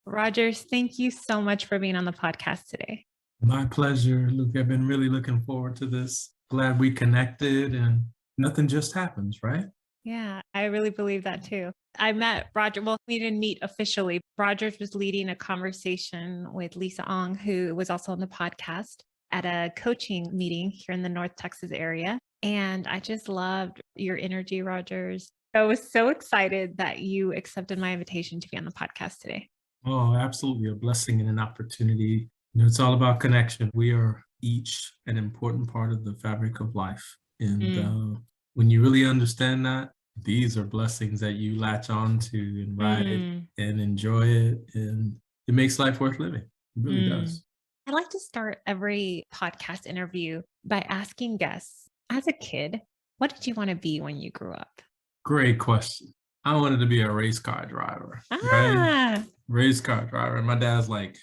Rogers, thank you so much for being on the podcast today. My pleasure, Luke. I've been really looking forward to this. Glad we connected and nothing just happens, right? Yeah, I really believe that too. I met Roger. Well, we didn't meet officially. Rogers was leading a conversation with Lisa Ong, who was also on the podcast at a coaching meeting here in the North Texas area. And I just loved your energy, Rogers. I was so excited that you accepted my invitation to be on the podcast today. Oh, absolutely. A blessing and an opportunity. It's all about connection. We are each an important part of the fabric of life. And Mm, when you really understand that, these are blessings that you latch on to and ride mm, and enjoy it. And it makes life worth living. It really mm. does. I like to start every podcast interview by asking guests, as a kid, what did you want to be when you grew up? Great question. I wanted to be a race car driver, right? Ah. Race car driver. And my dad's like,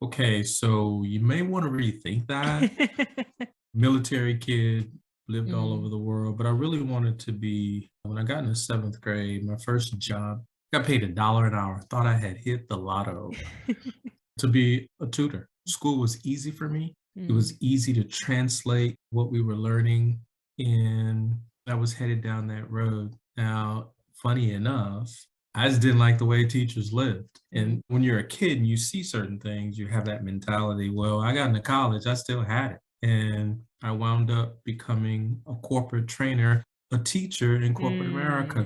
okay, so you may want to rethink that. Military kid, lived all over Mm. the world, but I really wanted to be, when I got into seventh grade, my first job, got paid $1 an hour, thought I had hit the lotto to be a tutor. School was easy for me. It Mm. was easy to translate what we were learning, and I was headed down that road. Now, funny enough, I just didn't like the way teachers lived. Mm. And when you're a kid and you see certain things, you have that mentality. Well, I got into college, I still had it. And I wound up becoming a corporate trainer, a teacher in corporate America.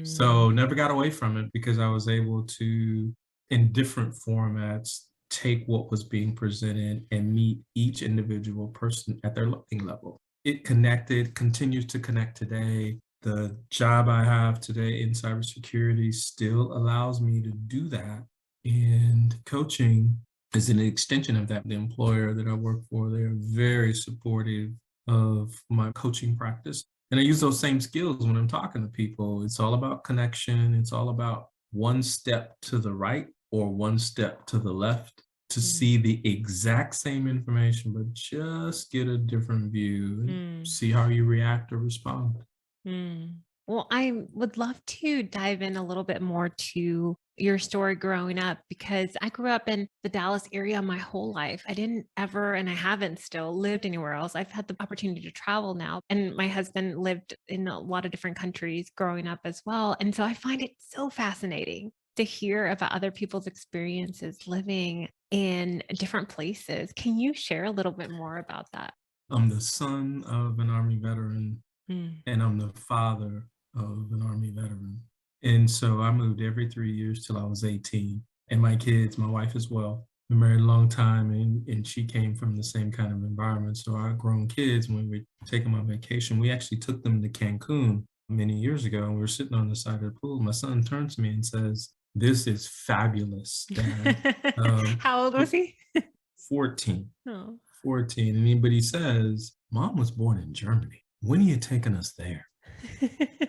So Mm. never got away from it because I was able to, in different formats, take what was being presented and meet each individual person at their learning level. It connected, continues to connect today. The job I have today in cybersecurity still allows me to do that. And coaching is an extension of that. The employer that I work for, they're very supportive of my coaching practice. And I use those same skills when I'm talking to people. It's all about connection. It's all about one step to the right or one step to the left to Mm. see the exact same information, but just get a different view and Mm. see how you react or respond. Mm. Well, I would love to dive in a little bit more to your story growing up because I grew up in the Dallas area my whole life. I didn't ever, and I haven't still lived anywhere else. I've had the opportunity to travel now, and my husband lived in a lot of different countries growing up as well. And so I find it so fascinating to hear about other people's experiences living in different places. Can you share a little bit more about that? I'm the son of an Army veteran Mm. and I'm the father of an Army veteran. And so I moved every 3 years till I was 18. And my kids, my wife as well, been married a long time and she came from the same kind of environment. So our grown kids, when we were taking my vacation, we actually took them to Cancun many years ago. And we were sitting on the side of the pool. My son turns to me and says, "This is fabulous, Dad." Um, How old was he? 14. Oh. 14. And he says, "Mom was born in Germany. When are you taking us there?"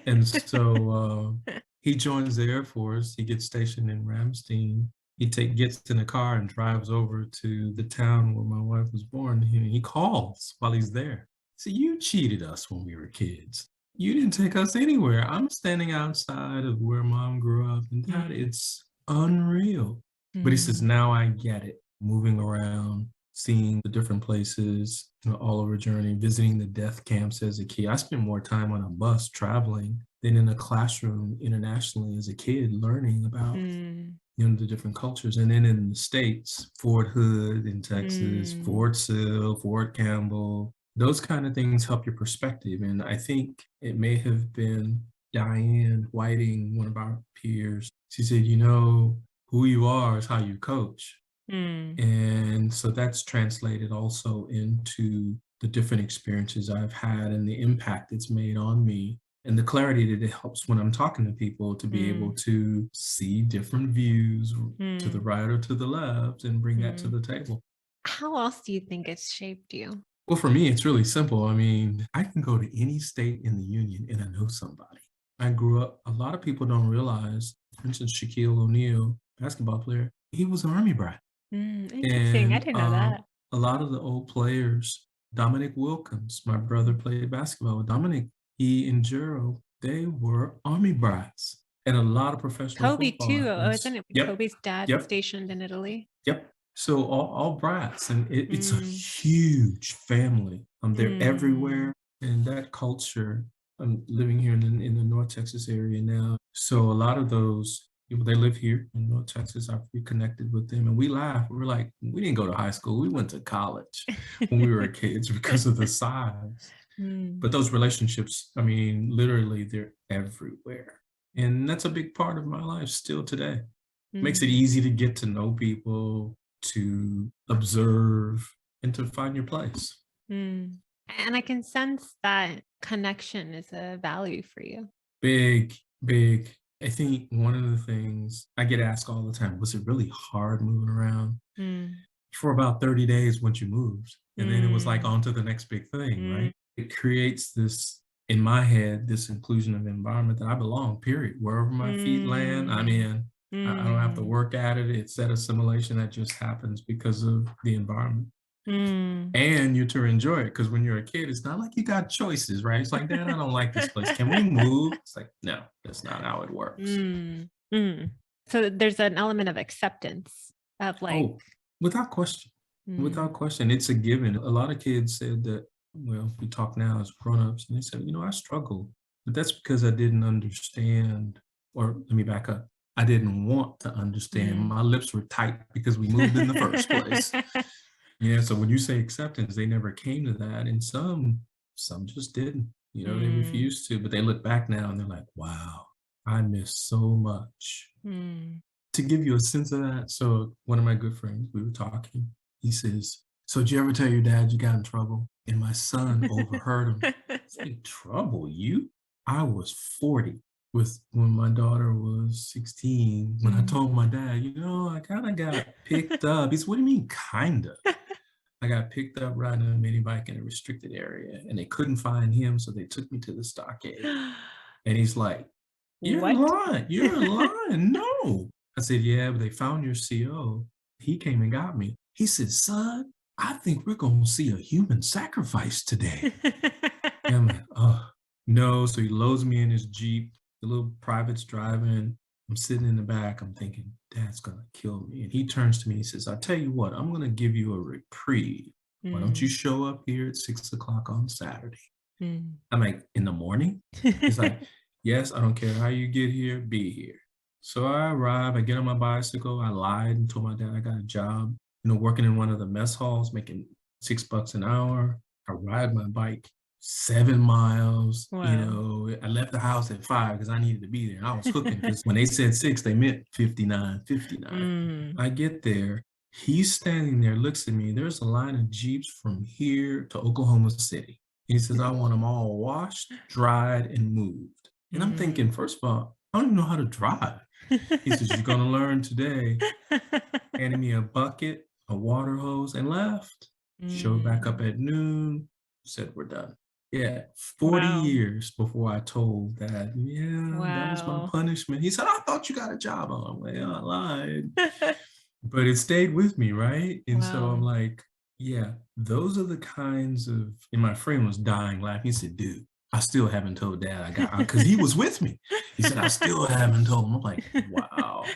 And so he joins the Air Force. He gets stationed in Ramstein. Gets in a car and drives over to the town where my wife was born. He calls while he's there. So you cheated us when we were kids. You didn't take us anywhere. I'm standing outside of where mom grew up, and Dad, Mm, it's unreal. But he says, mm, now I get it. Moving around, seeing the different places, all over journey, visiting the death camps as a kid. I spent more time on a bus traveling than in a classroom internationally as a kid, learning about mm, the different cultures. And then in the States, Fort Hood in Texas, mm, Fort Sill, Fort Campbell, those kind of things help your perspective. And I think it may have been Diane Whiting, one of our peers. She said, who you are is how you coach. mm, And so that's translated also into the different experiences I've had and the impact it's made on me and the clarity that it helps when I'm talking to people to be able mm, to see different views to the mm, right or to the left and bring that to mm. the table. How else do you think it's shaped you? Well, for me, it's really simple. I mean, I can go to any state in the union and I know somebody. I grew up, a lot of people don't realize, for instance, Shaquille O'Neal, basketball player, he was an Army brat. Interesting. I And didn't know that. a lot of the old players, Dominic Wilkins, my brother played basketball with Dominic, he and Gerald, they were Army brats. and a lot of professional Kobe football too, isn't athletes. it Yep, Kobe's dad yep, stationed in Italy? yep. So all brats, and it's a Mm, huge family. They're mm, everywhere, and that culture. I'm living here in the North Texas area now, so a lot of those people they live here in North Texas. I've reconnected with them, and we laugh. We're like, we didn't go to high school. We went to college when we were kids because of the size. mm, But those relationships, I mean, literally, they're everywhere, and that's a big part of my life still today. Makes it mm, easy to get to know people, to observe, and to find your place. mm. And I can sense that connection is a value for you. Big, big. I think one of the things I get asked all the time, was it really hard moving around? Mm, For about 30 days once you moved. And then it was like mm, on to the next big thing, mm, right? It creates this, in my head, this inclusion of environment that I belong, period. Wherever my feet land, I'm mm, in. I don't have to mm, work at it. It's that assimilation that just happens because of the environment. mm. And you're to enjoy it because when you're a kid, it's not like you got choices, right? It's like, Dad, I don't like this place. Can we move? It's like, no, that's not how it works. Mm, mm. So there's an element of acceptance of like, Oh, without question. mm, Without question. It's a given. A lot of kids said that, well, we talk now as grown-ups, and they said, I struggle. But that's because I didn't understand, or let me back up. I didn't want to understand. mm. My lips were tight because we moved in the first place. Yeah, so when you say acceptance, they never came to that. And some just didn't. They Mm, refused to, but they look back now and they're like, wow, I miss so much. mm. To give you a sense of that, so one of my good friends, we were talking. He says, "So did you ever tell your dad you got in trouble?" And my son overheard him say, "Trouble? You?" I was 40 with when my daughter was 16. When I Mm. told my dad, I kind of got picked up. He said, "What do you mean, kinda?" I got picked up riding a mini bike in a restricted area, and they couldn't find him, so they took me to the stockade. And he's like, "You're What? lying. You're lying. No." I said, "Yeah, but they found your CO. He came and got me." He said, "Son, I think we're gonna see a human sacrifice today." And I'm like, "Oh, no." So he loads me in his Jeep, the little private's driving. I'm sitting in the back. I'm thinking, Dad's gonna kill me. And he turns to me and he says, "I'll tell you what, I'm gonna give you a reprieve. Why don't you Mm, show up here at 6 o'clock on Saturday?" mm. I'm like, "In the morning?" He's like, "Yes, I don't care how you get here, be here." So I arrive, I get on my bicycle, I lied and told my dad I got a job, working in one of the mess halls, making $6 an hour. I ride my bike 7 miles. Wow. I left the house at 5 because I needed to be there. I was hooking because when they said 6, they meant 59, 59. Mm. I get there. He's standing there, looks at me. There's a line of Jeeps from here to Oklahoma City. He says, "I want them all washed, dried, and moved." And I'm thinking, Mm. first of all, I don't even know how to drive. He says, "You're going to learn today." Handed me a bucket, a water hose, and left. Showed back up Mm. at noon, said, "We're done." Yeah, 40 Wow. years before I told Dad, yeah, that was my Wow. punishment. He said, "I thought you got a job." I'm like, "Yeah, I lied." But it stayed with me, right? And so I'm Wow. like, yeah, those are the kinds of, and my friend was dying laughing. He said, "Dude, I still haven't told Dad I got," because he was with me. He said, "I still haven't told him." I'm like, wow.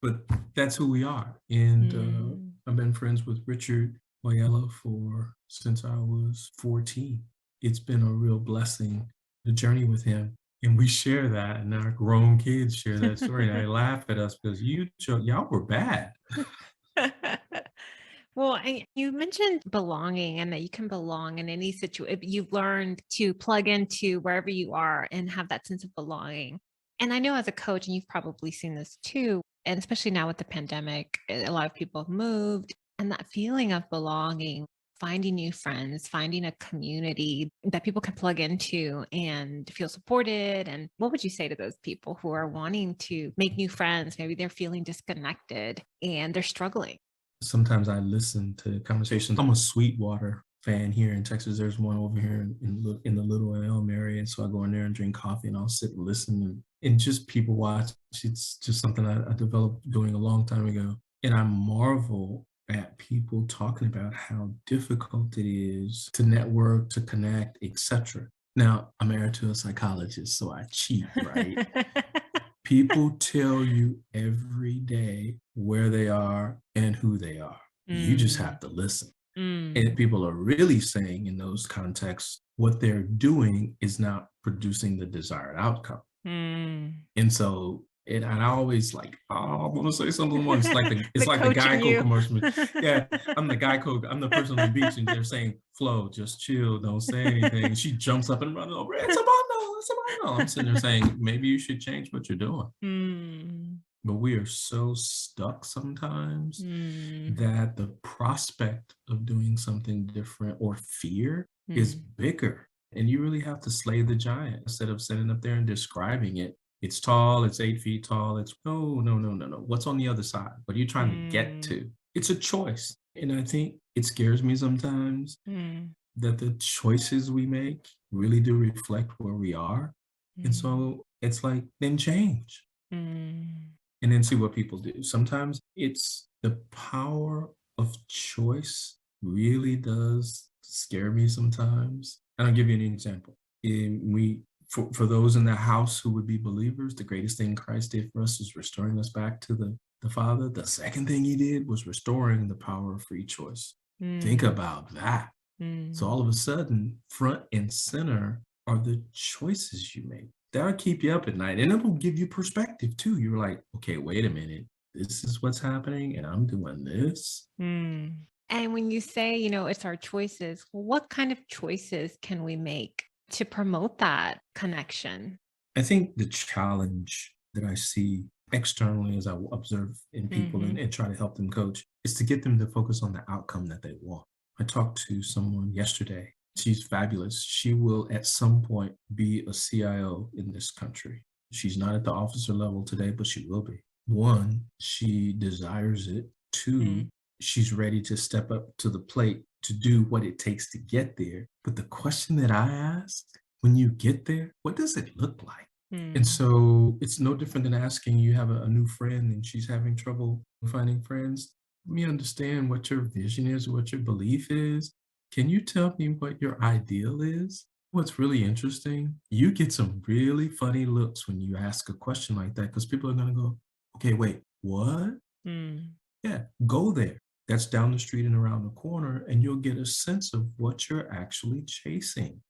But that's who we are. And Mm. I've been friends with Richard Oyella for since I was 14. It's been a real blessing, the journey with him. And we share that, and our grown kids share that story. And they laugh at us because y'all were bad. Well, you mentioned belonging and that you can belong in any situation. You've learned to plug into wherever you are and have that sense of belonging. And I know as a coach, and you've probably seen this too, and especially now with the pandemic, a lot of people have moved and that feeling of belonging, finding new friends, finding a community that people can plug into and feel supported. And what would you say to those people who are wanting to make new friends? Maybe they're feeling disconnected and they're struggling. Sometimes I listen to conversations. I'm a Sweetwater fan here in Texas. There's one over here in the Little Elm area. And so I go in there and drink coffee and I'll sit and listen and just people watch. It's just something I developed doing a long time ago. And I marvel at people talking about how difficult it is to network, to connect, etc. Now, I'm married to a psychologist, so I cheat, right? People tell you every day where they are and who they are. You just Mm, have to listen. And mm, people are really saying in those contexts, what they're doing is not producing the desired outcome. mm. And so, and I always like, oh, I want to say something more. It's like the The it's like the coach in Geico you. commercial. Yeah, I'm the Geico. I'm the person on the beach, and they're saying, "Flo, just chill, don't say anything." And she jumps up and runs over. It's a bundle. It's a bundle. I'm sitting there saying, maybe you should change what you're doing. Mm, But we are so stuck sometimes mm, that the prospect of doing something different or fear is mm, bigger. And you really have to slay the giant instead of sitting up there and describing it. It's tall, it's 8 feet tall. It's no, no, no, no, no. What's on the other side? What are you trying to get mm, to? It's a choice. And I think it scares me sometimes mm, that the choices we make really do reflect where we are. And mm, so it's like, then change mm, and then see what people do. Sometimes it's the power of choice really does scare me sometimes. And I'll give you an example. For those in the house who would be believers, the greatest thing Christ did for us is restoring us back to the Father. The second thing he did was restoring the power of free choice. Think mm, about that. So mm, all of a sudden, front and center are the choices you make. That'll keep you up at night and it'll give you perspective too. You're like, okay, wait a minute. This is what's happening and I'm doing this. mm. And when you say, it's our choices, what kind of choices can we make to promote that connection? I think the challenge that I see externally as I observe in people Mm-hmm. and try to help them coach is to get them to focus on the outcome that they want. I talked to someone yesterday. She's fabulous. She will at some point be a CIO in this country. She's not at the officer level today, but she will be. One, she desires it. Two, Mm, she's ready to step up to the plate to do what it takes to get there. But the question that I ask, when you get there, what does it look like? And mm, so it's no different than asking you have a new friend and she's having trouble finding friends. Let me understand what your vision is, what your belief is. Can you tell me what your ideal is? What's really interesting, you get some really funny looks when you ask a question like that because people are going to go, okay, wait, what? mm, Yeah, go there. That's down the street and around the corner, and you'll get a sense of what you're actually chasing.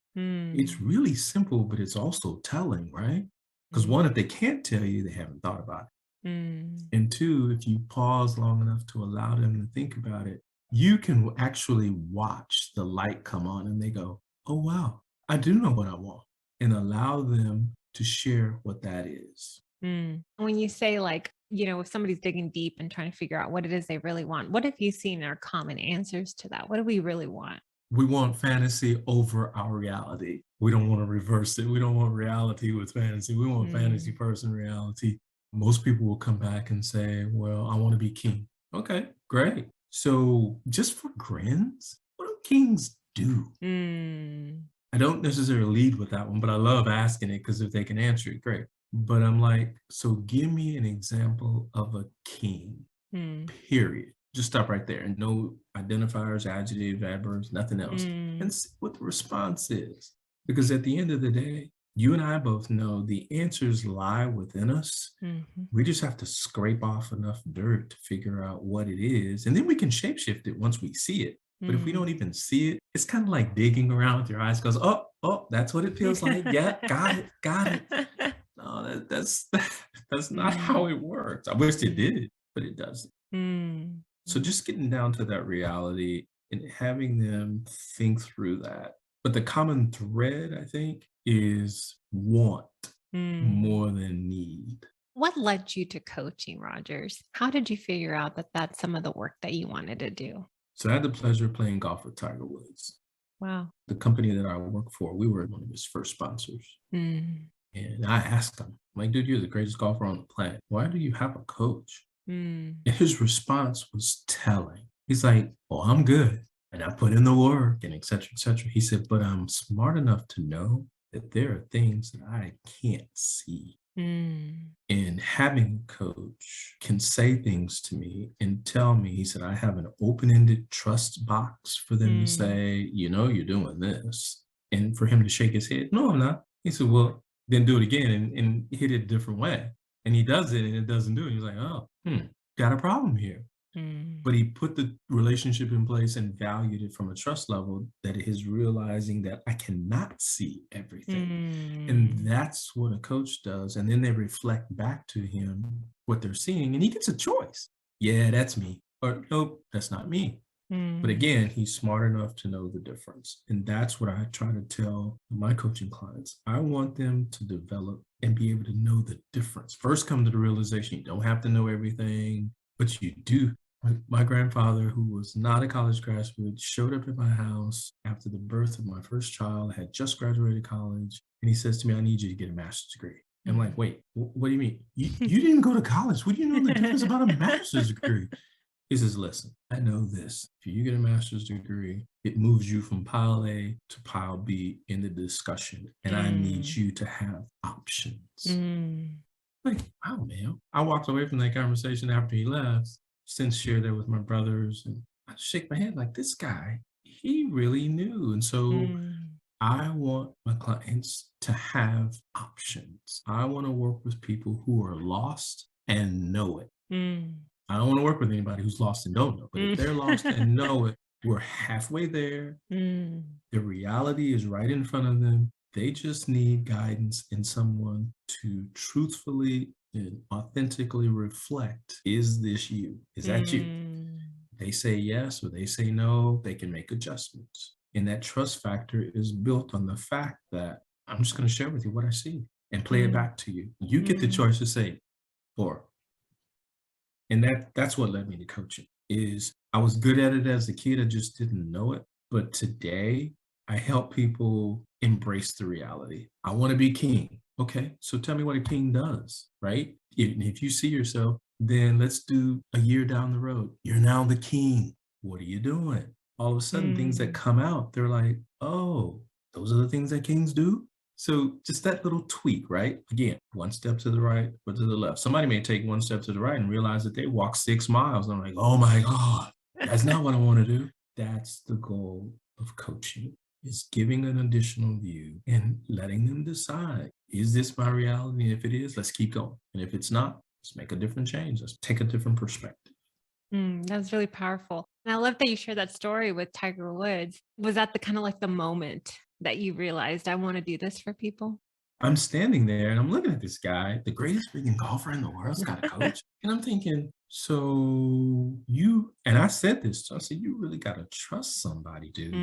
It's mm, really simple, but it's also telling, right? Because mm, one, if they can't tell you, they haven't thought about mm, it. And two, if you pause long enough to allow them to think about it, you can actually watch the light come on and they go, oh, wow, I do know what I want. And allow them to share what that is. mm. When you say, like, if somebody's digging deep and trying to figure out what it is they really want, what have you seen are common answers to that? What do we really want? We want fantasy over our reality. We don't want to reverse it. We don't want reality with fantasy. We want fantasy Mm, first and reality. Most people will come back and say, well, I want to be king. Okay, great. So just for grins, what do kings do? mm, I don't necessarily lead with that one, but I love asking it because if they can answer it, great. But I'm like, so give me an example of a king, mm, period. Just stop right there and no identifiers, adjectives, adverbs, nothing else. And mm, see what the response is. Because at the end of the day, you and I both know the answers lie within us. mhm. We just have to scrape off enough dirt to figure out what it is. And then we can shapeshift it once we see it. But if we don't Mm. even see it, it's kind of like digging around with your eyes, goes, oh, oh, that's what it feels like. Yeah, got it, got it. No, that's not how Mm, it works. I wish it mm, did, but it doesn't. mm, So just getting down to that reality and having them think through that. But the common thread, I think, is want mm. more than need. What led you to coaching, Rogers? How did you figure out that that's some of the work that you wanted to do? So I had the pleasure of playing golf with Tiger Woods. Wow. The company that I work for, we were one of his first sponsors. Mm, And I asked him, I'm like, dude, you're the greatest golfer on the planet. Why do you have a coach? mm, And his response was telling. He's like, oh, I'm good. And I put in the work and et cetera, et cetera. He said, but I'm smart enough to know that there are things that I can't see. mm, And having a coach can say things to me and tell me, he said, I have an open ended trust box for them to mm, say, you know, you're doing this. And for him to shake his head, no, I'm not. He said, well, then do it again and hit it a different way. And he does it and it doesn't do it. He's like, oh, got a problem here. Mm. But he put the relationship in place and valued it from a trust level that is realizing that I cannot see everything. And Mm. that's what a coach does. And then they reflect back to him what they're seeing, and he gets a choice. Yeah, that's me. Or nope, that's not me. But Mm. again, he's smart enough to know the difference. And that's what I try to tell my coaching clients. I want them to develop and be able to know the difference. First, come to the realization you don't have to know everything, but you do. My grandfather, who was not a college graduate, showed up at my house after the birth of my first child, had just graduated college, and he says to me, I need you to get a master's degree. I'm like, wait, what do you mean? You didn't go to college. What do you know the difference about a master's degree? He says, listen, I know this. If you get a master's degree, it moves you from pile A to pile B in the discussion. And I need Mm. you to have options. Mm. Like, wow, man. I walked away from that conversation after he left, since shared that with my brothers. And I shake my head like, this guy, he really knew. And so Mm. I want my clients to have options. I want to work with people who are lost and know it. Mm. I don't want to work with anybody who's lost and don't know. But if they're lost Mm. and know it, we're halfway there. Mm. The reality is right in front of them. They just need guidance and someone to truthfully and authentically reflect, is this you? Is that you? Mm. They say yes or they say no, they can make adjustments. And that trust factor is built on the fact that I'm just going to share with you what I see and play it Mm. back to you. You get the Mm. choice to say, or, and that's what led me to coaching. Is I was good at it as a kid, I just didn't know it. But today I help people embrace the reality. I want to be king. Okay, so tell me what a king does, right? If you see yourself, then let's do a year down the road. You're now the king. What are you doing? All of a sudden, things that Mm. come out, they're like, oh, those are the things that kings do. So just that little tweak, right? Again, one step to the right or to the left. Somebody may take one step to the right and realize that they walked 6 miles. I'm like, oh my God, that's not what I want to do. That's the goal of coaching, is giving an additional view and letting them decide, is this my reality? And if it is, let's keep going. And if it's not, let's make a different change. Let's take a different perspective. That was really powerful. And I love that you shared that story with Tiger Woods. Was that the kind of like the moment that you realized I want to do this for people? I'm standing there and I'm looking at this guy, the greatest freaking golfer in the world's got a coach. And I'm thinking, so you, and I said this, I said, you really got to trust somebody, dude.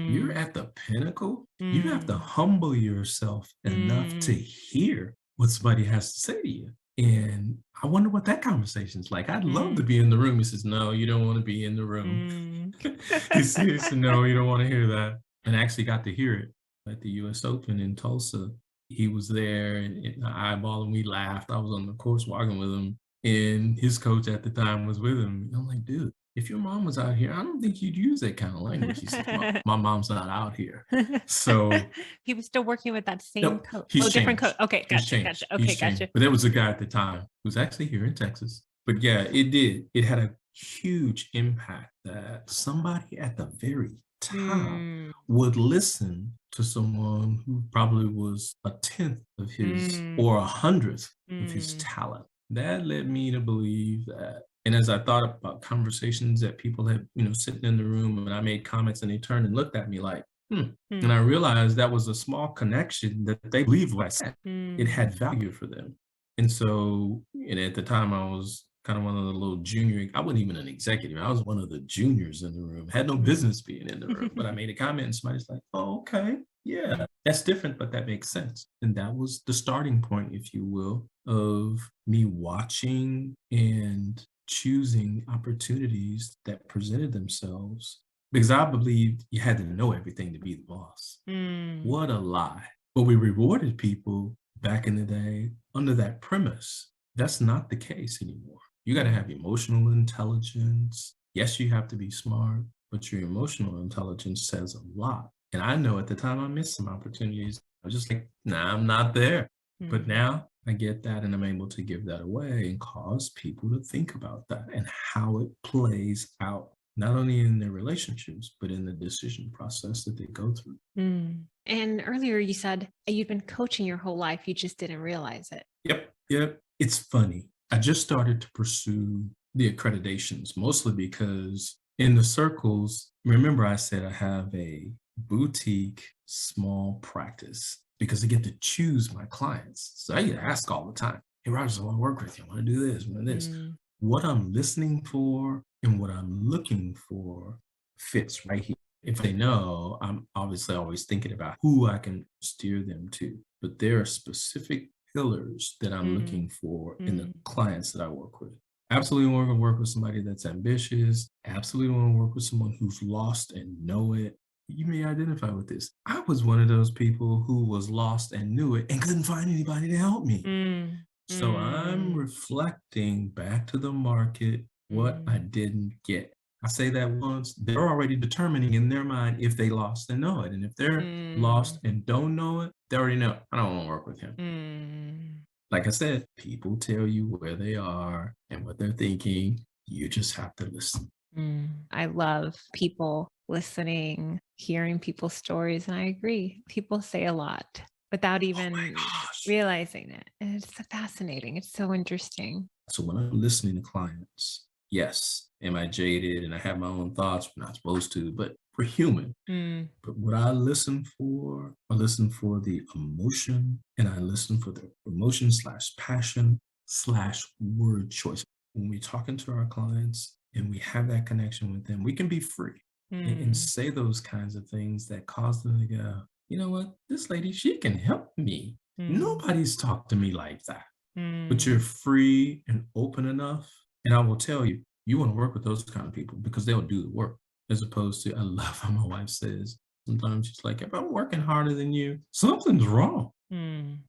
You're Mm. at the pinnacle. You have to Mm. humble yourself enough to Mm. hear what somebody has to say to you. And I wonder what that conversation's like. I'd love to Mm. be in the room. He says, no, you don't want to be in the room. Mm. He says, no, you don't want to hear that. And I actually got to hear it at the US Open in Tulsa. He was there and I eyeball and we laughed. I was on the course walking with him, and his coach at the time was with him. I'm like, dude, if your mom was out here, I don't think you'd use that kind of language. He said, my mom's not out here. So He was still working with that same no, coach. he's Oh, different coach. changed. Okay, He's gotcha, changed. gotcha. He's Okay, changed. gotcha. But there was a guy at the time who was actually here in Texas. But yeah, it did. It had a huge impact that somebody at the very top Mm. would listen to someone who probably was a tenth of his or a Mm. hundredth of his Mm. talent. That led me to believe that. And as I thought about conversations that people had, sitting in the room, and I made comments and they turned and looked at me like, and I Mm. realized that was a small connection that they believed what I said. It Mm. had value for them. And so, and at the time I was kind of one of the little junior, I wasn't even an executive. I was one of the juniors in the room, had no Mm. business being in the room, but I made a comment and somebody's like, oh, okay, yeah, that's different, but that makes sense. And that was the starting point, if you will, of me watching and choosing opportunities that presented themselves because I believed you had to know everything to be the boss. Mm. What a lie. But we rewarded people back in the day under that premise. That's not the case anymore. You got to Mm. have emotional intelligence. Yes, you have to be smart, but your emotional intelligence says a lot. And I know at the time I missed some opportunities. I was just like, nah, I'm not there. But Mm. now I get that and I'm able to give that away and cause people to think about that and how it plays out not only in their relationships, but in the decision process that they go through. Mm. And earlier you said you've been coaching your whole life, you just didn't realize it. Yep. Yep. It's funny. I just started to pursue the accreditations, mostly because in the circles, remember I said I have a boutique small practice because I get to choose my clients. So I get asked all the time, hey, Rogers, I want to work with you. I want to do this, I want to do this. Mm. What I'm listening for and what I'm looking for fits right here. If they know, I'm obviously always thinking about who I can steer them to. But there are specific pillars that I'm Mm. looking for in the Mm. clients that I work with. Absolutely want to work with somebody that's ambitious. Absolutely want to work with someone who's lost and know it. You may identify with this. I was one of those people who was lost and knew it and couldn't find anybody to help me. Mm. So I'm Mm. reflecting back to the market what I Mm. didn't get. I say that once, they're already determining in their mind if they lost and know it. And if they're lost Mm. and don't know it, they already know, I don't want to work with him. Mm. Like I said, people tell you where they are and what they're thinking. You just have to listen. Mm. I love people listening, hearing people's stories. And I agree. People say a lot without Oh my even gosh. realizing it. And it's so fascinating. It's so interesting. So when I'm listening to clients, yes, am I jaded and I have my own thoughts? We're not supposed to, but we're human. Mm. But what I listen for the emotion and I listen for the emotion slash passion slash word choice. When we're talking to our clients and we have that connection with them, we can be free and Mm. say those kinds of things that cause them to go, you know what, this lady, she can help me. Mm. Nobody's talked to me like that. But you're Mm. free and open enough. And I will tell you, you want to work with those kind of people because they'll do the work. As opposed to, I love how my wife says, sometimes she's like, if I'm working harder than you, something's wrong. Mm.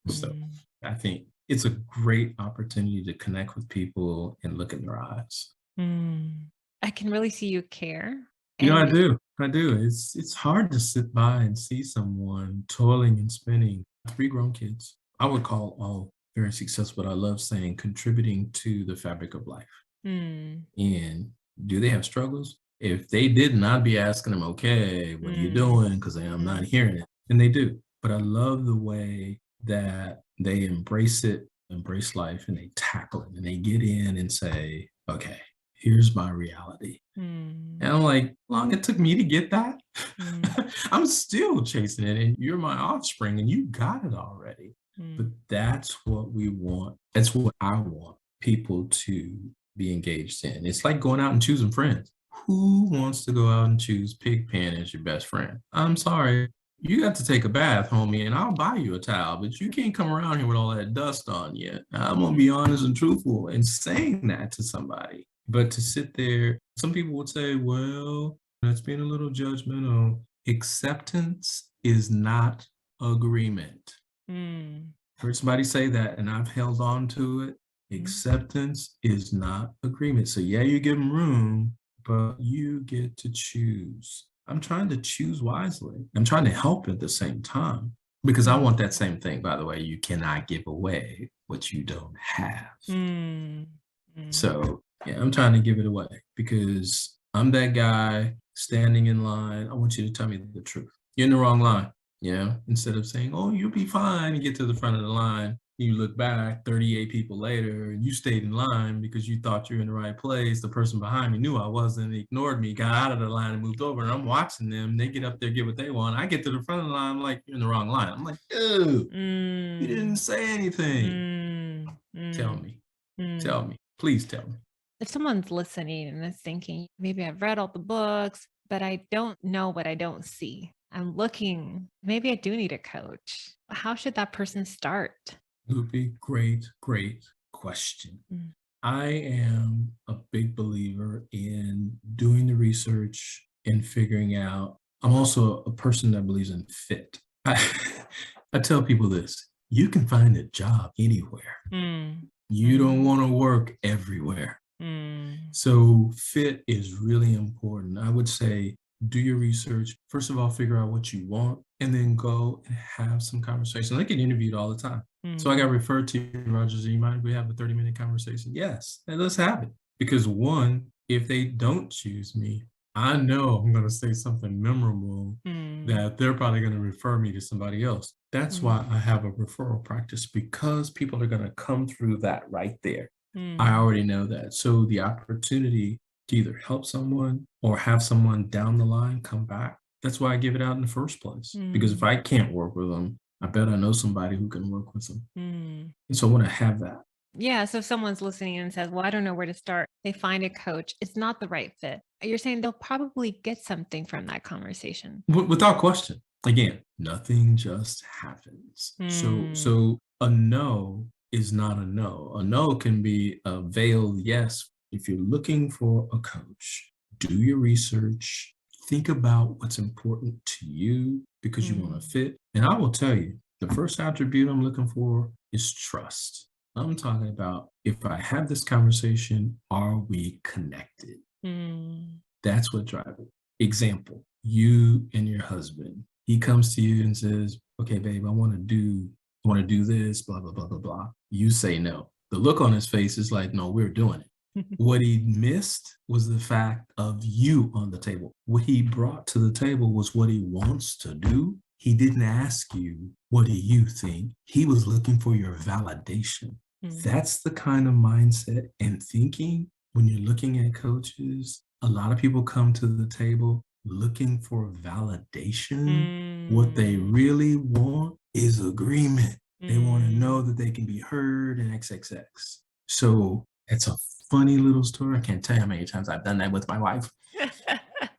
So Mm. I think it's a great opportunity to connect with people and look in their eyes. Mm. I can really see you care. You know, I And do. I do. It's hard to sit by and see someone toiling and spinning. Three grown kids. I would call all very successful, but I love saying contributing to the fabric of life. mm. And do they have struggles? If they didn't, I'd be asking them, okay, what are you Mm. doing? Because I'm not Mm. hearing it. And they do. But I love the way that they embrace it, embrace life, and they tackle it and they get in and say, okay, here's my reality. And Mm. I'm like, long it took me to get that. Mm. I'm still chasing it, and you're my offspring, and you got it already. But Mm. that's what we want. That's what I want people to be engaged in. It's like going out and choosing friends. Who wants to go out and choose Pigpen as your best friend? I'm sorry. You got to take a bath, homie, and I'll buy you a towel, but you can't come around here with all that dust on you. I'm going to be honest and truthful in saying that to somebody. But to sit there, some people would say, well, that's being a little judgmental. Acceptance is not agreement. Mm. Heard somebody say that, and I've held on to it. Mm. Acceptance is not agreement. So, yeah, you give them room, but you get to choose. I'm trying to choose wisely. I'm trying to help at the same time because I want that same thing, by the way. You cannot give away what you don't have. Mm. Mm. So, yeah, I'm trying to give it away because I'm that guy standing in line. I want you to tell me the truth. You're in the wrong line. Yeah. Instead of saying, oh, you'll be fine, you get to the front of the line, you look back 38 people later, and you stayed in line because you thought you were in the right place. The person behind me knew I wasn't, ignored me, got out of the line and moved over. And I'm watching them. They get up there, get what they want. I get to the front of the line, I'm like, you're in the wrong line. I'm like, dude, you didn't Mm. say anything. Mm. Tell Mm. me. Tell Mm. me. Please tell me. If someone's listening and is thinking, maybe I've read all the books, but I don't know what I don't see. I'm looking, maybe I do need a coach. How should that person start? Lupe, great question. Mm. I am a big believer in doing the research and figuring out. I'm also a person that believes in fit. I tell people this, you can find a job anywhere. Mm. You don't Mm. want to work everywhere. Mm. So fit is really important. I would say do your research. First of all, figure out what you want and then go and have some conversation. I get interviewed all the time. So I got Mm. referred to you, Rogers. Do you mind if we have a 30-minute conversation? Yes. And let's have it. Because one, If they don't choose me, I know I'm going to say something memorable Mm, that they're probably going to refer me to somebody else. That's mm, why I have a referral practice, because people are going to come through that right there. I mm, already know that. So the opportunity to either help someone or have someone down the line come back, that's why I give it out in the first place. Because if mm, I can't work with them, I bet I know somebody who can work with them. mm. And so I want to have that. Yeah. So if someone's listening and says, well, I don't know where to start, they find a coach, it's not the right fit. You're saying they'll probably get something from that conversation. Without question. Again, nothing just happens. So Mm, so a no is not a no. A no can be a veiled yes. If you're looking for a coach, do your research, think about what's important to you because you want to mm, fit. And I will tell you, the first attribute I'm looking for is trust. I'm talking about, if I have this conversation, are we connected? mm, That's what drives it. Example, you and your husband. He comes to you and says, "Okay, babe, I want to do this, blah, blah, blah, blah, blah." You say no. The look on his face is like, "No, we're doing it." What he missed was the fact of you on the table. What he brought to the table was what he wants to do. He didn't ask you, "What do you think?" He was looking for your validation. mm, That's the kind of mindset and thinking when you're looking at coaches. A lot of people come to the table looking for validation. What they mm, really want is agreement. They want to know mm. that they can be heard and XXX. So it's a funny little story. I can't tell you how many times I've done that with my wife,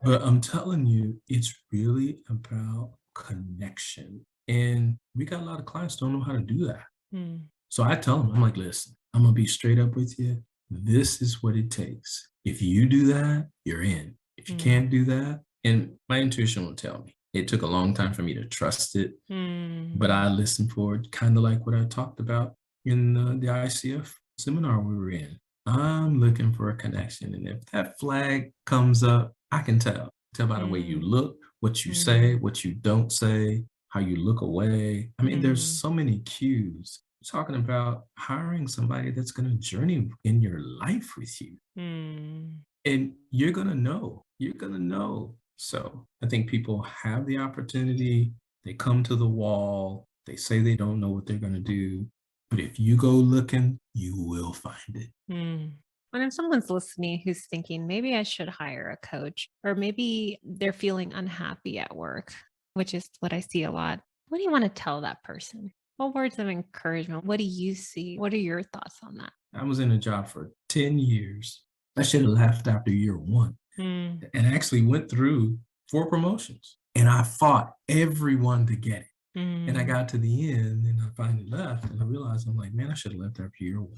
but I'm telling you, it's really about connection. And we got a lot of clients don't know how to do that. Mm, So I tell them, I'm like, listen, I'm gonna be straight up with you. This is what it takes. If you do that, you're in. If you mm, can't do that, and my intuition will tell me. It took a long time for me to trust it, but I mm, listened for it, kind of like what I talked about in the ICF seminar we were in. I'm looking for a connection. And if that flag comes up, I can tell. Tell by the way you mm, look, what you say, mm, what you don't say, how you look away. I mean, there's mm, so many cues. You're talking about hiring somebody that's going to journey in your life with you. mm. And you're going to know. You're going to know. So I think people have the opportunity. They come to the wall. They say they don't know what they're going to do. But if you go looking, you will find it. Mm. And if someone's listening who's thinking, maybe I should hire a coach, or maybe they're feeling unhappy at work, which is what I see a lot, what do you want to tell that person? What words of encouragement? What do you see? What are your thoughts on that? I was in a job for 10 years. I should have left after year one Mm, and actually went through 4 promotions. And I fought everyone to get it. And I mm, got to the end and I finally left. And I realized, I'm like, man, I should have left after year one.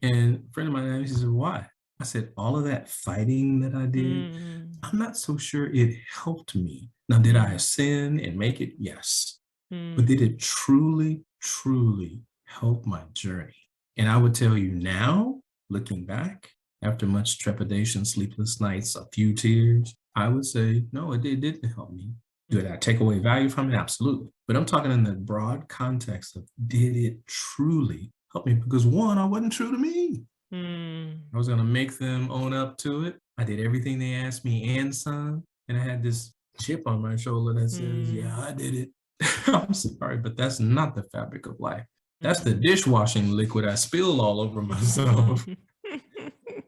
And a friend of mine asked me, he said, why? I said, all of that fighting that I did, mm, I'm not so sure it helped me. Now, did I mm, ascend and make it? Yes. But mm, did it truly, truly help my journey? And I would tell you now, looking back, after much trepidation, sleepless nights, a few tears, I would say, no, it didn't help me. Did I take away value from it? Absolutely. But I'm talking in the broad context of, did it truly help me? Because one, I wasn't true to me. mm, I was going to make them own up to it. I did everything they asked me and some. And I had this chip on my shoulder that says, yeah, mm, I did it. I'm sorry, but that's not the fabric of life. That's the mm. dishwashing liquid I spilled all over myself.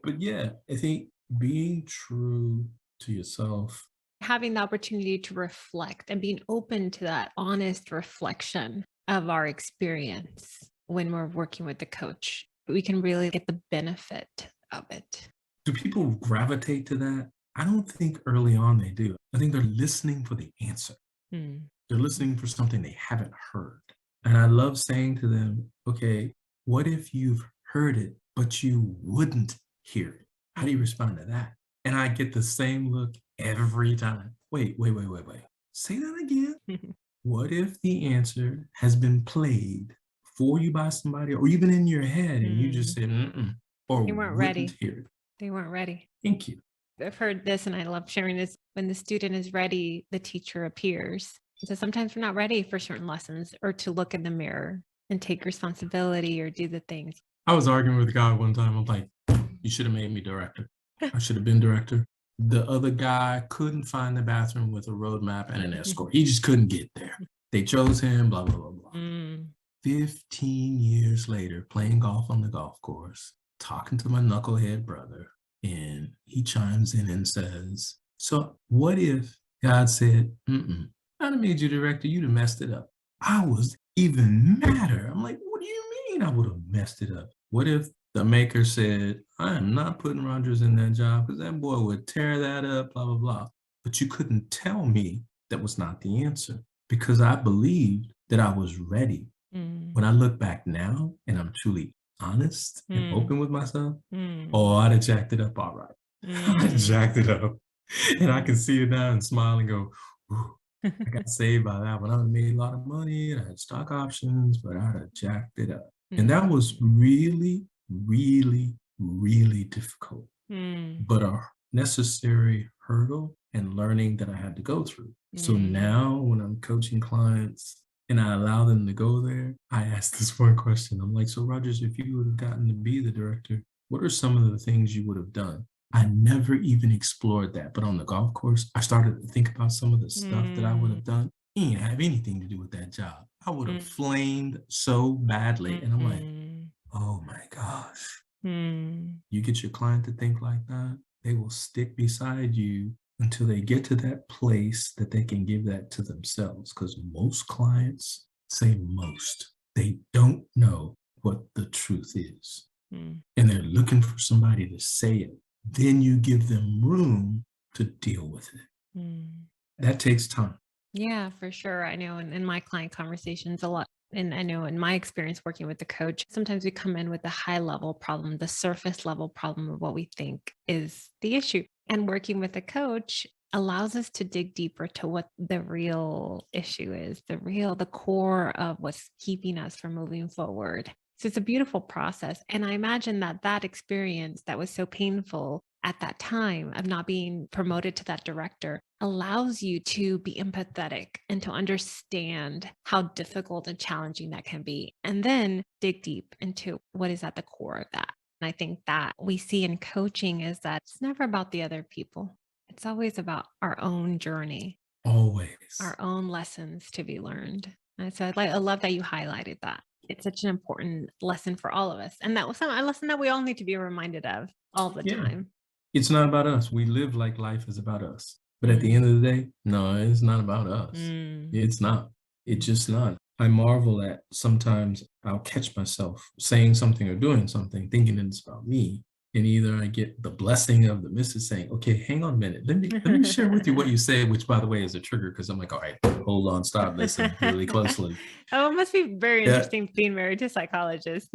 But yeah, I think being true to yourself. Having the opportunity to reflect and being open to that honest reflection of our experience when we're working with the coach, we can really get the benefit of it. Do people gravitate to that? I don't think early on they do. I think they're listening for the answer. Mm, They're listening for something they haven't heard. And I love saying to them, okay, what if you've heard it, but you wouldn't hear it? How do you mm, respond to that? And I get the same look every time. Wait. Say that again. mhm, What if the answer has been played for you by somebody, or even in your head, and you just mm. said, mm-mm, or They weren't wouldn't ready. hear it? They weren't ready. Thank you. I've heard this and I love sharing this. When the student is ready, the teacher appears. So sometimes we're not ready for certain lessons or to look in the mirror and take responsibility or do the things. I was arguing with a guy one time. I'm like, you should have made me director. I should have been director. The other guy couldn't find the bathroom with a roadmap and an escort. He just couldn't get there. They chose him, blah, blah, blah, blah. Mm. 15 years later, playing golf on the golf course, talking to my knucklehead brother, and he chimes in and says, so what if God said, I'd have made you director, you'd have messed it up. I was even madder. I'm like, what do you mean I would have messed it up? What if the maker said, I am not putting Rogers in that job because that boy would tear that up, blah, blah, blah. But you couldn't tell me that was not the answer because I believed that I was ready. Mm. When I look back now and I'm truly honest and Mm. open with myself, Mm. oh, I'd have jacked it up all right. I'd have jacked it up. And I can see it now and smile and go, ooh, I got saved by that one. I would have made a lot of money and I had stock options, but I'd have jacked it up. And that was really, really, really difficult, Mm. but a necessary hurdle and learning that I had to go through. So Mm. now when I'm coaching clients and I allow them to go there, I ask this one question. I'm like, so Rogers, if you would have gotten to be the director, what are some of the things you would have done? I never even explored that. But on the golf course, I started to think about some of the stuff that I would have done. It didn't have anything to do with that job. I would have flamed so badly. And I'm like, oh my gosh. Mm. You get your client to think like that, they will stick beside you until they get to that place that they can give that to themselves. Because most clients say most, they don't know what the truth is. Mm. And they're looking for somebody to say it. Then you give them room to deal with it. Mm. That takes time. Yeah, for sure. I know in my client conversations a lot, and I know in my experience working with the coach, sometimes we come in with the high level problem, the surface level problem of what we think is the issue. And working with a coach allows us to dig deeper to what the real issue is, the core of what's keeping us from moving forward. So it's a beautiful process. And I imagine that that experience that was so painful at that time of not being promoted to that director allows you to be empathetic and to understand how difficult and challenging that can be, and then dig deep into what is at the core of that. And I think that we see in coaching is that it's never about the other people. It's always about our own journey, Always. our own lessons to be learned. And so I love that you highlighted that. It's such an important lesson for all of us. And that was a lesson that we all need to be reminded of all the Yeah. time. It's not about us. We live like life is about us. But at the end of the day, no, it's not about us. Mm. It's not. It's just not. I marvel at sometimes I'll catch myself saying something or doing something, thinking it's about me. And either I get the blessing of the missus saying, okay, hang on a minute. Let me share with you what you said, which by the way is a trigger because I'm like, all right, hold on, stop, listen really closely. Oh, it must be very Yeah, interesting being married to a psychologist.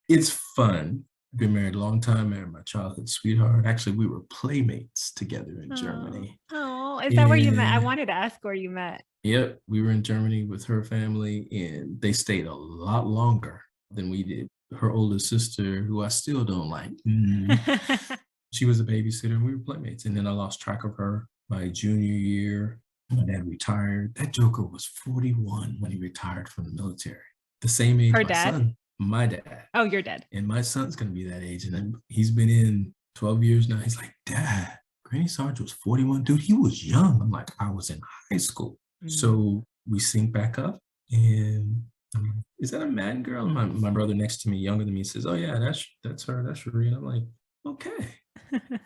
it's fun. I've been married a long time, married my childhood sweetheart. Actually, we were playmates together in Oh, Germany. oh, is that where you met? I And wanted to ask where you met. yep, we were in Germany with her family, and they stayed a lot longer than we did. Her oldest sister, who I still don't like, she was a babysitter, and we were playmates. And then I lost track of her my junior year. My dad retired. That joker was 41 when he retired from the military. The same age Her my dad? son, my dad. Oh, you're dead. And my son's going to be that age. And then he's been in 12 years now. He's like, Dad, Granny Sarge was 41. Dude, he was young. I'm like, I was in high school. So we sync back up. And I'm like, is that a mad girl? My brother next to me, younger than me, says, oh, yeah, that's her. That's Sheree. And I'm like, okay.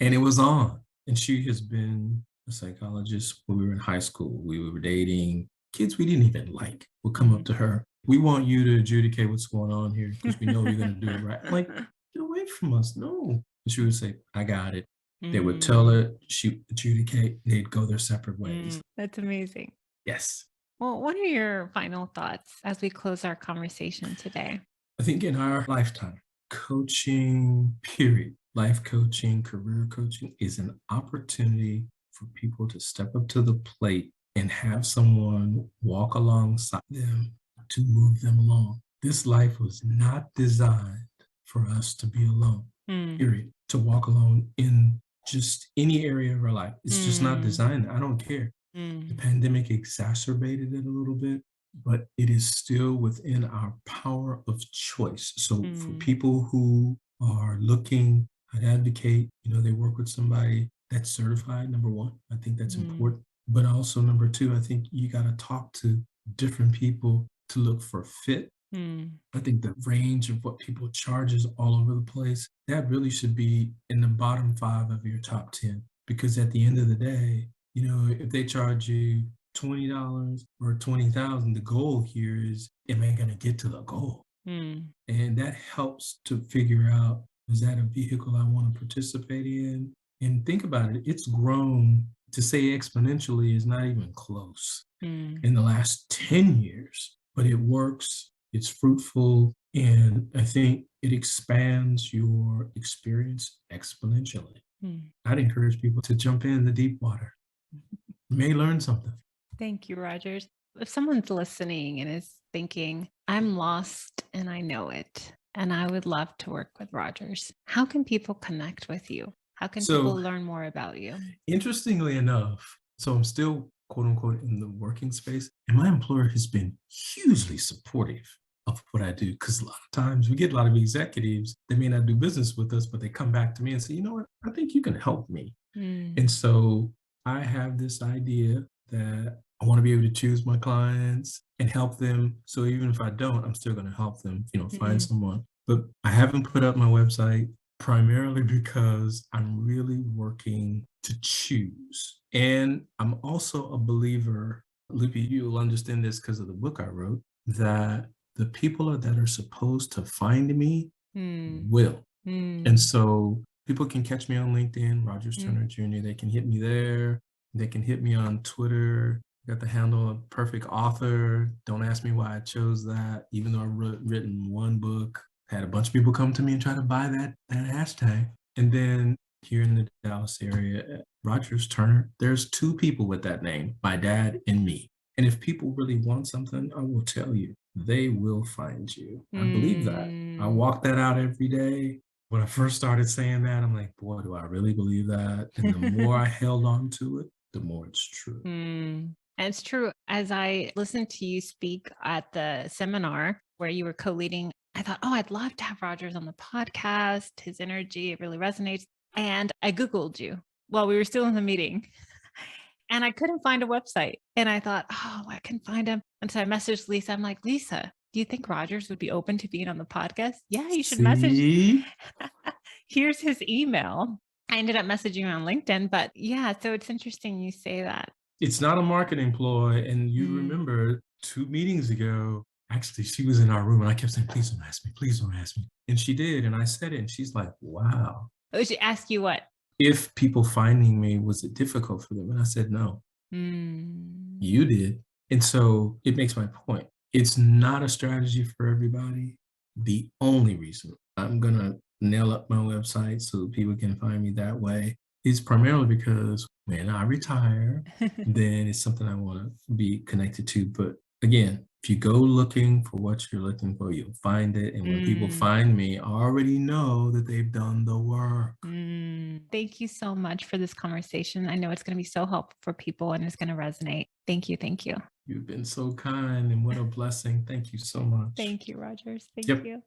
And it was on. And she has been a psychologist when we were in high school. We were dating. Kids we didn't even like would come up to her. We want you to adjudicate what's going on here because we know you're going to do it right. I'm like, get away from us. No. And she would say, I got it. They would tell her, she would adjudicate, they'd go their separate ways. That's amazing. Yes. Well, what are your final thoughts as we close our conversation today? I think in our lifetime, coaching, period, life coaching, career coaching is an opportunity for people to step up to the plate and have someone walk alongside them to move them along. This life was not designed for us to be alone, period. To walk alone in just any area of our life. It's just not designed. I don't care. The pandemic exacerbated it a little bit, but it is still within our power of choice. So for people who are looking I'd advocate, they work with somebody that's certified, number one. I think that's Mm, important. But also, number two, I think you got to talk to different people to look for fit. mm, I think the range of what people charge is all over the place. That really should be in the bottom five of your top 10. Because at the end of the day, if they charge you $20 or 20,000, the goal here is, am I going to get to the goal? mm, And that helps to figure out, is that a vehicle I want to participate in? And think about it, it's grown to say exponentially is not even close mm, in the last 10 years, but it works, it's fruitful, and I think it expands your experience exponentially. mm. I'd encourage people to jump in the deep water. You may learn something. Thank you, Rogers. If someone's listening and is thinking, I'm lost and I know it, and I would love to work with Rogers, how can people connect with you? How can people So learn more about you? interestingly enough, so I'm still quote unquote in the working space, and my employer has been hugely supportive of what I do. Because a lot of times we get a lot of executives, they may not do business with us, but they come back to me and say, you know what, I think you can help me. And Mm, so I have this idea that I want to be able to choose my clients and help them. So even if I don't, I'm still going to help them, find mm, someone. But I haven't put up my website primarily because I'm really working to choose. And I'm also a believer, Lupe, you'll understand this because of the book I wrote, that the people that are supposed to find me mm, will. And mm, so people can catch me on LinkedIn, Rogers mm, Turner Jr. They can hit me there. They can hit me on Twitter. Got the handle of Perfect Author. Don't ask me why I chose that, even though I've written one book. Had a bunch of people come to me and try to buy that hashtag. And then here in the Dallas area, Rogers Turner, there's two people with that name, my dad and me. And if people really want something, I will tell you, they will find you. I believe that. I mm. walk that out every day. When I first started saying that, I'm like, boy, do I really believe that? And the more I held on to it, the more it's true. Mm. And it's true. As I listened to you speak at the seminar where you were co leading, I thought, oh, I'd love to have Rogers on the podcast. His energy, it really resonates. And I Googled you while we were still in the meeting and I couldn't find a website. And I thought, oh, I can find him. And so I messaged Lisa. I'm like, Lisa, do you think Rogers would be open to being on the podcast? Yeah, you should message. See, Here's his email. I ended up messaging him on LinkedIn, but yeah, so it's interesting you say that. it's not a marketing ploy. And you Mm. remember 2 meetings ago, actually, she was in our room and I kept saying, please don't ask me, please don't ask me. And she did. And I said it. And she's like, wow. Oh, she asked you what? If people finding me, was it difficult for them? And I said, no, Mm. you did. And so it makes my point. It's not a strategy for everybody. The only reason I'm going to nail up my website so that people can find me that way is primarily because when I retire, then it's something I want to be connected to. But again, if you go looking for what you're looking for, you'll find it. And when people Mm. find me, I already know that they've done the work. Mm. Thank you so much for this conversation. I know it's going to be so helpful for people and it's going to resonate. Thank you. Thank you. You've been so kind and what a blessing. Thank you so much. Thank you, Rogers. Thank Yep. you.